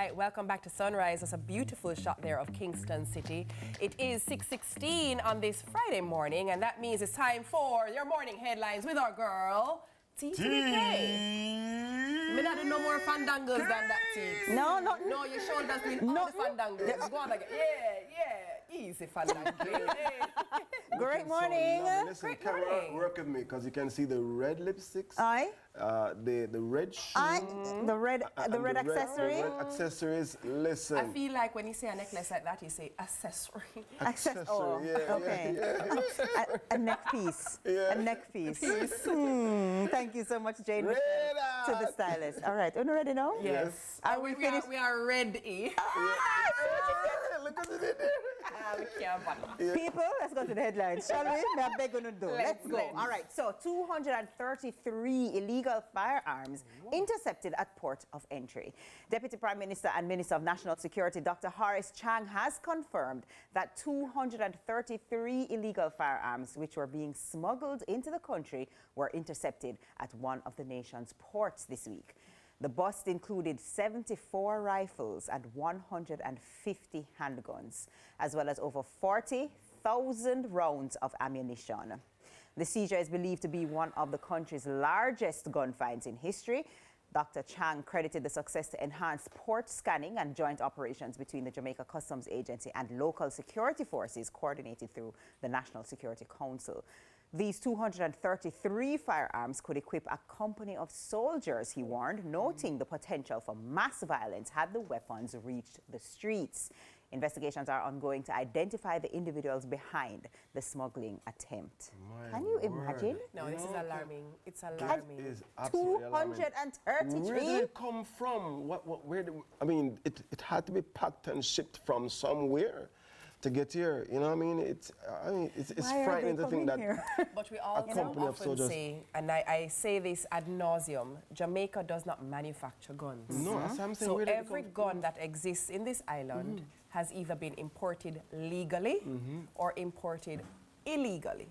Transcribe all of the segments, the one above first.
right, welcome back to Sunrise. That's a beautiful shot there of Kingston City. It is 6:16 on this Friday morning, and that means it's time for your morning headlines with our girl, T to the K. Me not do no more fandangles than that, T. No, no, your shoulders doing all the fandangles. Go on again. Yeah, easy fandangle. Great morning. Listen, Great camera, morning. work with me because you can see the red lipsticks. Aye. The red shoe. The red accessory. The red accessories. Listen. I feel like when you say a necklace like that, you say accessory. Accessory. Oh, yeah, okay. yeah. A neck piece. Yeah. A neck piece. Thank you so much, Jane. Red To the stylist. All right, are you ready now? Yes. Are we finished? We are ready. Look at it there. We can't bother. People, let's go to the headlines, shall we? I beg you to do. Let's go. Let's. All right, so 233 illegal firearms intercepted at port of entry. Deputy Prime Minister and Minister of National Security, Dr. Horace Chang, has confirmed that 233 illegal firearms which were being smuggled into the country were intercepted at one of the nation's ports this week. The bust included 74 rifles and 150 handguns, as well as over 40,000 rounds of ammunition. The seizure is believed to be one of the country's largest gun finds in history. Dr. Chang credited the success to enhanced port scanning and joint operations between the Jamaica Customs Agency and local security forces coordinated through the National Security Council. These 233 firearms could equip a company of soldiers, he warned, noting the potential for mass violence had the weapons reached the streets. Investigations are ongoing to identify the individuals behind the smoggling attempt. Can you imagine? No, this is alarming. It's That alarming. is absolutely alarming. 233? Where did it come from? I mean, it had to be packed and shipped from somewhere to get here. You know what I mean? It's frightening to think that. But we also company of often soldiers. say, and I say this ad nauseum, Jamaica does not manufacture guns. No, that's what I'm saying. So Where did it every come gun that exists in this island has either been imported legally or imported illegally.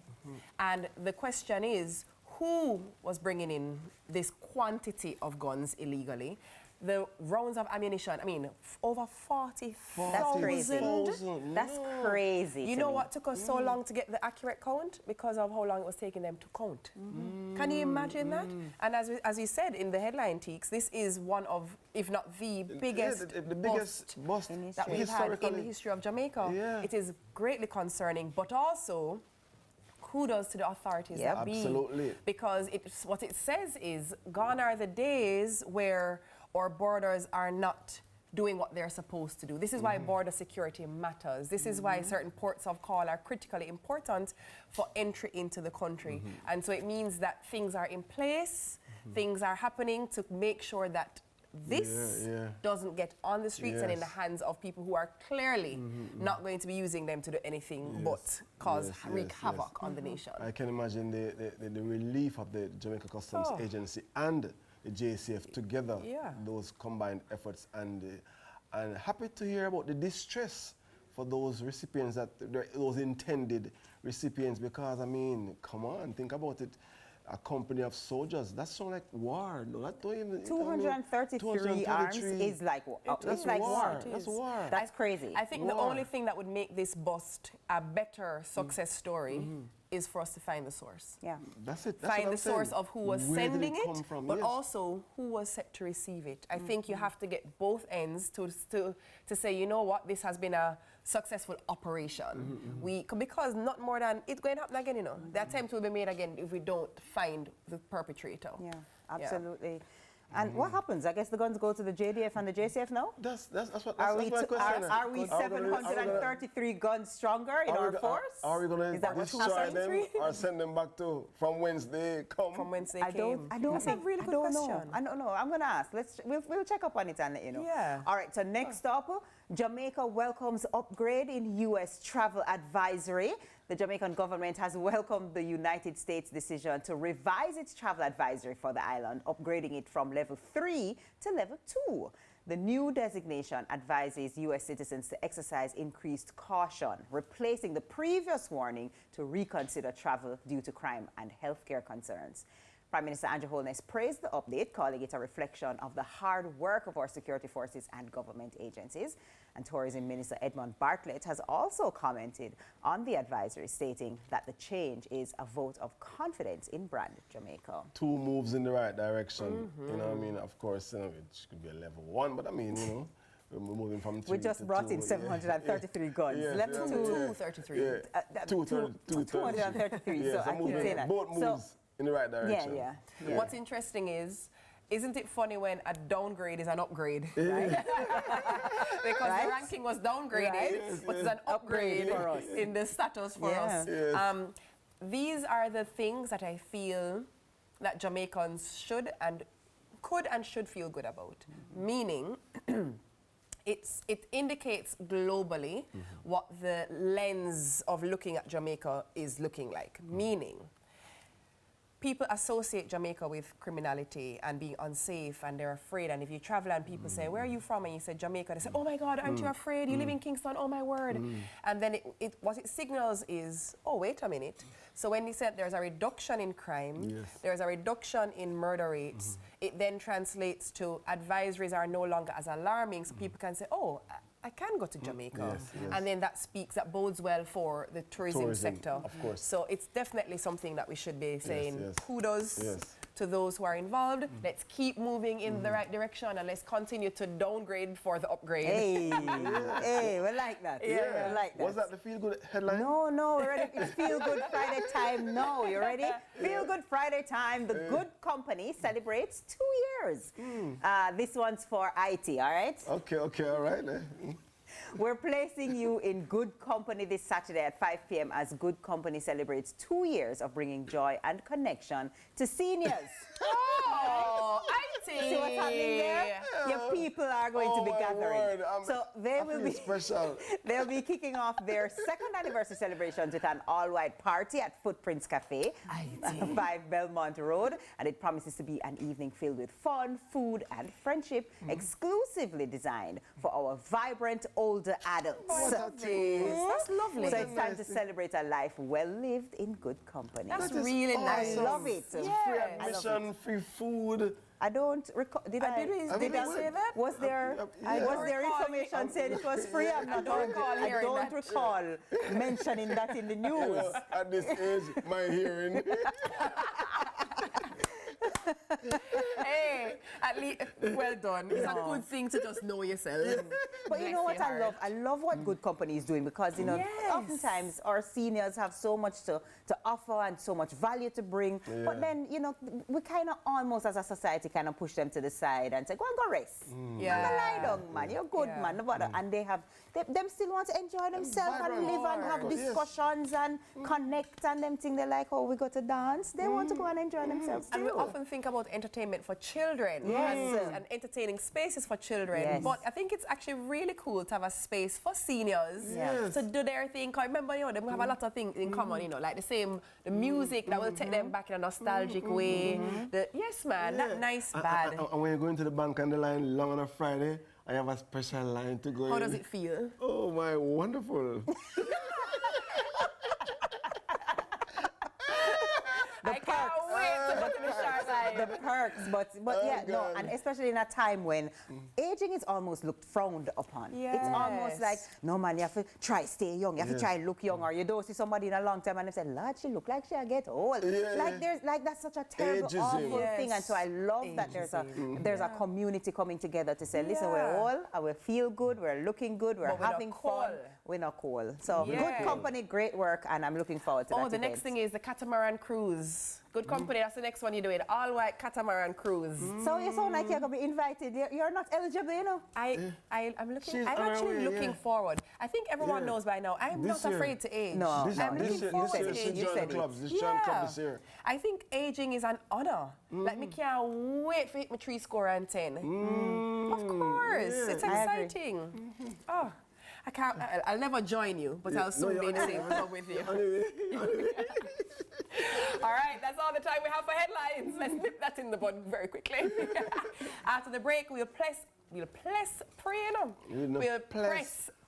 And the question is, who was bringing in this quantity of guns illegally? The rounds of ammunition, I mean, over 40,000. That's crazy. That's crazy. You know what took us so long to get the accurate count? Because of how long it was taking them to count. Can you imagine that? And as we said in the headline, Teeks, this is one of, if not the biggest, the biggest bust that we've had in the history of Jamaica. Yeah. It is greatly concerning, but also kudos to the authorities that be. Absolutely. Because what it says is, gone are the days where our borders are not doing what they're supposed to do. This is why border security matters. This is why certain ports of call are critically important for entry into the country. And so it means that things are in place, things are happening to make sure that this doesn't get on the streets and in the hands of people who are clearly not going to be using them to do anything but wreak havoc on the nation. I can imagine the relief of the Jamaica Customs Agency and the JCF together, those combined efforts, and happy to hear about the distress for those recipients, those intended recipients, because I mean, come on, think about it. A company of soldiers, that sounds like war. No, that don't even. 233 arms is like war. That's like war. That's war. That's crazy. I think the only thing that would make this bust a better success story is for us to find the source. Yeah. That's it. That's Find what the I'm source saying. of who was Where did sending it come it, from? but Yes. also who was set to receive it. I think you have to get both ends to say, you know what, this has been a successful operation. Because not more than, it's going to happen again, you know. The attempt will be made again if we don't find the perpetrator. Yeah, absolutely. And what happens? I guess the guns go to the JDF and the JCF now? That's what Are that's my question. are we 733 guns stronger in our force? Are we going to destroy them or send them back to from whence they come? From whence they I came. don't That's a really good question. I don't know. I'm going to ask. We'll check up on it and let you know. Yeah. All right, so next up, Jamaica welcomes upgrade in U.S. travel advisory. The Jamaican government has welcomed the United States decision to revise its travel advisory for the island, upgrading it from level 3 to level 2. The new designation advises U.S. citizens to exercise increased caution, replacing the previous warning to reconsider travel due to crime and healthcare concerns. Prime Minister Andrew Holness praised the update, calling it a reflection of the hard work of our security forces and government agencies. And Tourism Minister Edmund Bartlett has also commented on the advisory, stating that the change is a vote of confidence in brand Jamaica. 2 moves in the right direction. You know what I mean? Of course, you know, it could be a level 1, but I mean, you know, we're moving from 3 We just to brought 2, in 733 guns. Yeah, Left yeah, 233. Yeah. 233. So I keep saying that. Both moves in the right direction. Yeah. What's interesting is, isn't it funny when a downgrade is an upgrade, right? Because the ranking was downgraded, but it's an upgrade for us. in the status for us. Yes. These are the things that I feel that Jamaicans should and could and should feel good about. Meaning, it indicates globally what the lens of looking at Jamaica is looking like. Meaning, people associate Jamaica with criminality and being unsafe, and they're afraid. And if you travel and people say, where are you from? And you say Jamaica, they say, oh my God, aren't you afraid? You live in Kingston, oh my word. And then what it signals is, oh, wait a minute. So when you said there's a reduction in crime, there's a reduction in murder rates, it then translates to advisories are no longer as alarming, so people can say, oh, I can go to Jamaica. And then that bodes well for the tourism sector. Of course. So it's definitely something that we should be saying kudos to those who are involved. Let's keep moving in the right direction, and let's continue to downgrade for the upgrade. Hey, we like that. We like that. Was that the Feel Good headline? No, we're ready. It's Feel Good Friday time. No, you ready? Feel Good Friday time. The Good Company celebrates 2 years. This one's for IT, all right? Okay, all right. We're placing you in good company this Saturday at 5 p.m. as Good Company celebrates 2 years of bringing joy and connection to seniors. Oh, I see. See what's happening there? Your people are going to be gathering. So they will be special. They'll be kicking off their 2nd anniversary celebrations with an all-white party at Footprints Cafe, 5 Belmont Road, and it promises to be an evening filled with fun, food, and friendship, exclusively designed for our vibrant older adults. That's lovely. So it's time to celebrate a life well lived in good company. That's really nice. I love it. Free admission, free food. I don't recall. Did I say that? Was there information saying it was free? I don't recall mentioning that in the news. At this age, my hearing. Hey, at least, well done. It's a good thing to just know yourself. But you know what I love? I love what Good Company is doing, because, you know, oftentimes our seniors have so much to offer and so much value to bring. But then, you know, we kind of almost as a society kind of push them to the side and say, go and go rest. Lie down, man. You're good, man. And they have, them still want to enjoy themselves and live and have discussions and connect and them think they're like, oh, we got to dance. They want to go and enjoy themselves too. And we often think about entertainment for children and entertaining spaces for children. But I think it's actually really cool to have a space for seniors to do their thing. Cause remember, you know, they have a lot of things in common, you know, like the music that will take them back in a nostalgic way. Yes, man, that nice bad. And when you go into the bank and the line long on a Friday, I have a special line to go in. How does it feel? Oh, my, wonderful. I can't wait to go to the sharp line. The perks, but yeah, no, and especially in a time when aging is almost looked frowned upon. It's almost like, no man, you have to try stay young, you have to try look young, or you don't see somebody in a long time and they say, Lord, she look like she'll get old. Like that's such a terrible, awful thing. And so I love that there's a community coming together to say, listen, we're all, we feel good, we're looking good, we're having fun. We're not cool. So Good Company, great work, and I'm looking forward to that. Oh, the next thing is the catamaran cruise. Good Company, that's the next one you're doing. All white catamaran cruise. So you sound like you're going to be invited. You're not eligible, you know? I'm actually looking forward. I think everyone knows by now, I'm not afraid to age. No, I'm looking forward to aging. You said it. I think aging is an honor. Like, me can't wait for hit my 3 score and 10. Of course, it's exciting. Oh. I can't. I'll never join you, but I'll soon be in the same club with you. All right, that's all the time we have for headlines. Let's nip that in the bud very quickly. After the break, we'll press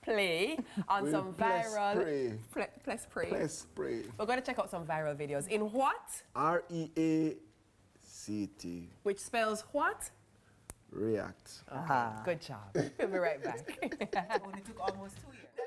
play on some viral. Press play. Press play. We're going to check out some viral videos. In what? REACE. CT. Which spells what? React. Okay, good job. We'll be right back. Only took almost 2 years.